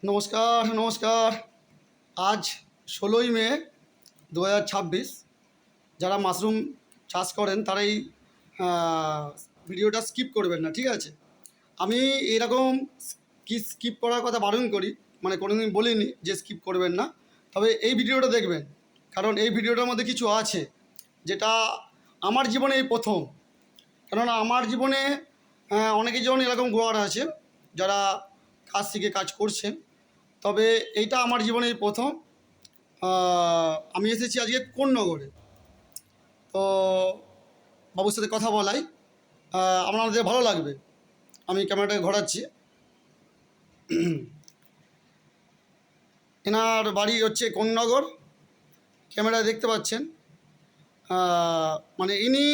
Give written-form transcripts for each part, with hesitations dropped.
নমস্কার নমস্কার। আজ 16ই মে 2026। যারা মাশরুম চাষ করেন তারা এই ভিডিওটা স্কিপ করবেন না, ঠিক আছে? আমি এরকম স্কিপ করার কথা বারণ করি, মানে কোনোদিন বলিনি যে স্কিপ করবেন না, তবে এই ভিডিওটা দেখবেন, কারণ এই ভিডিওটার মধ্যে কিছু আছে যেটা আমার জীবনে এই প্রথম। কেননা আমার জীবনে অনেকে জন এরকম গোয়ার আছে যারা কাজ শিখে কাজ করছেন, তবে এইটা আমার জীবনে এই প্রথম। আমি এসেছি আজকে কোন্নগরে, তো বাবুর সাথে কথা বলাই, আপনাদের ভালো লাগবে। আমি ক্যামেরাটাকে ঘোরাচ্ছি। এনার বাড়ি হচ্ছে কোন্নগর, ক্যামেরায় দেখতে পাচ্ছেন। মানে ইনি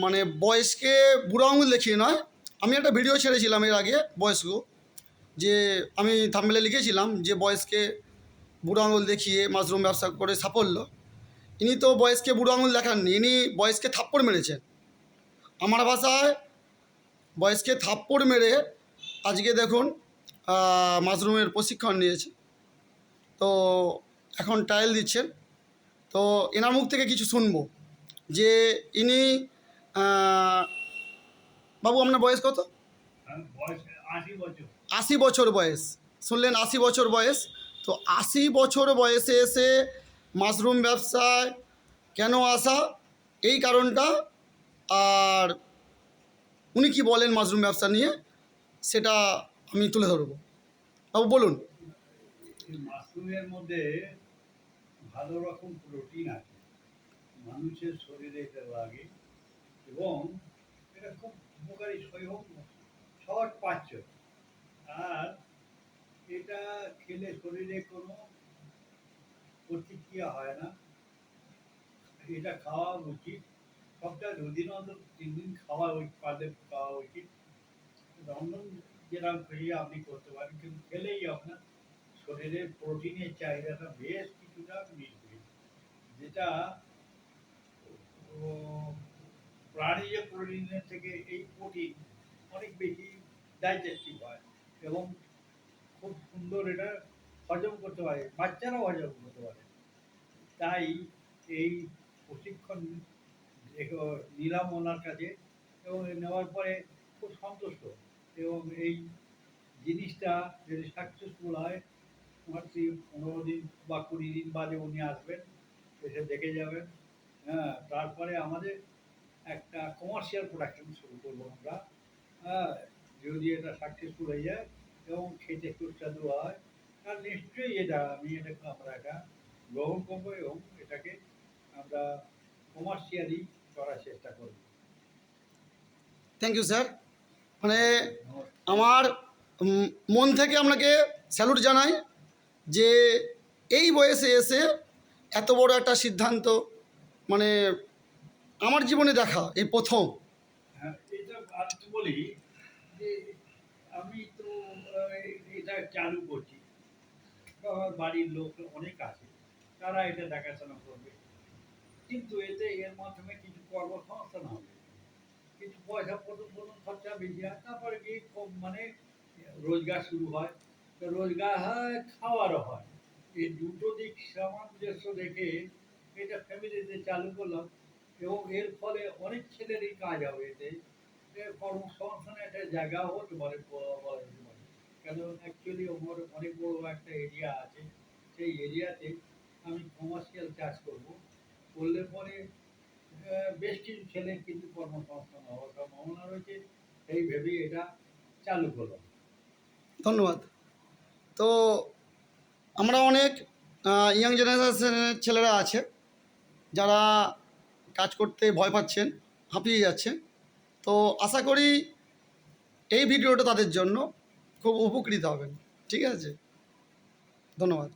মানে বয়সকে বুড়ো আঙুল দেখিয়ে নয়, আমি একটা ভিডিও ছেড়েছিলাম এর আগে বয়স্ক, যে আমি থাম্বনেলে লিখেছিলাম যে বয়সকে বুড়ো আঙুল দেখিয়ে মাশরুম ব্যবসা করে সাফল্য। ইনি তো বয়সকে বুড়ো আঙুল দেখাননি, ইনি বয়সকে থাপ্পড় মেরেছেন। আমার ভাষায় বয়সকে থাপ্পড় মেরে আজকে দেখুন মাশরুমের প্রশিক্ষণ নিয়েছে, তো এখন ট্রায়াল দিচ্ছেন। তো এনার মুখ থেকে কিছু শুনবো যে ইনি বাবু আপনার বয়স কত? 80 বছর বয়স। শুনলেন 80 বছর বয়স। তো 80 বছর বয়সে এসে মাশরুম ব্যবসায় কেন আসা, এই কারণটা, আর উনি কি বলেন মাশরুম ব্যবসা নিয়ে, সেটা আমি তুলে ধরব। বাবু বলুন। মাশরুমের মধ্যে ভালো রকম প্রোটিন আছে, মানুষের শরীরে এটা লাগে এবং এটা খুব উপকারী, সহজ পাচ্য। আর এটা খেলে শরীরে কোনো প্রতিক্রিয়া হয় না। এটা খাওয়া উচিত, সপ্তাহে 2 দিন অন্তত 3 দিন খাওয়া উচিত। রন্ধন যেরকম খেয়ে আপনি করতে পারেন, কিন্তু খেলেই আপনার শরীরে প্রোটিনের চাহিদাটা বেশ কিছুটা মিটবে, যেটা প্রাণীজ প্রোটিনের থেকে এই প্রোটিন অনেক বেশি ডাইজেস্টিভ হয় এবং খুব সুন্দর এটা হজম করতে পারে, বাচ্চারাও হজম করতে পারে। তাই এই প্রশিক্ষণ নিলাম ওনার কাছে এবং নেওয়ার পরে খুব সন্তুষ্ট, এবং এই জিনিসটা যদি সাকসেসফুল হয়, মোটামুটি 15 দিন বা 20 দিন বাদে উনি আসবেন, এসে দেখে যাবেন। হ্যাঁ, তারপরে আমাদের একটা কমার্শিয়াল প্রোডাকশন শুরু করবো আমরা। হ্যাঁ, যদি এটা সাকসেসফুল হয়ে যায় এবং খেতে সুস্বাদু হয়, তার নিশ্চয়ই আমরা এটা গ্রহণ করবো এবং এটাকে আমরা কমার্শিয়ালি করার চেষ্টা করব। Thank you sir. মানে আমার মন থেকে আপনাকে স্যালুট জানাই যে এই বয়সে এসে এত বড় একটা সিদ্ধান্ত, মানে আমার জীবনে দেখা এই প্রথম। হ্যাঁ, এটা আর বলি যে আমি তো এটা চালু করছি, আমার বাড়ির লোক অনেক আছে, তারা এটা দেখাশোনা করবে, কিন্তু এর মাধ্যমে কিছু কর্মসংস্থান হবে, কিছু পয়সা প্রথম খরচা বেশি হয়, তারপরে গিয়ে মানে রোজগার শুরু হয়। তো রোজগার হয়, খাওয়ারও হয়। এই দুটো দিক সামঞ্জস্য রেখে এটা ফ্যামিলিতে চালু করলাম এবং এর ফলে অনেক ছেলেরই কাজ হবে, এতে কর্মসংস্থানের একটা জায়গাও হতে পারে বলা যেতে পারে। কেন, অ্যাকচুয়ালি আমার অনেক বড় একটা এরিয়া আছে, সেই এরিয়াতে আমি কমার্শিয়াল চাষ করলে পরে বেশ কিছু ছেলের কিন্তু কর্মসংস্থান হওয়ার সম্ভাবনা রয়েছে। এই ভেবেই এটা চালু করলাম। ধন্যবাদ। তো আমরা অনেক ইয়াং জেনারেশনের ছেলেরা আছে যারা কাজ করতে ভয় পাচ্ছেন, হাঁপিয়ে যাচ্ছেন। তো আশা করি এই ভিডিওটা তাদের জন্য খুব উপকৃত হবেন, ঠিক আছে? ধন্যবাদ।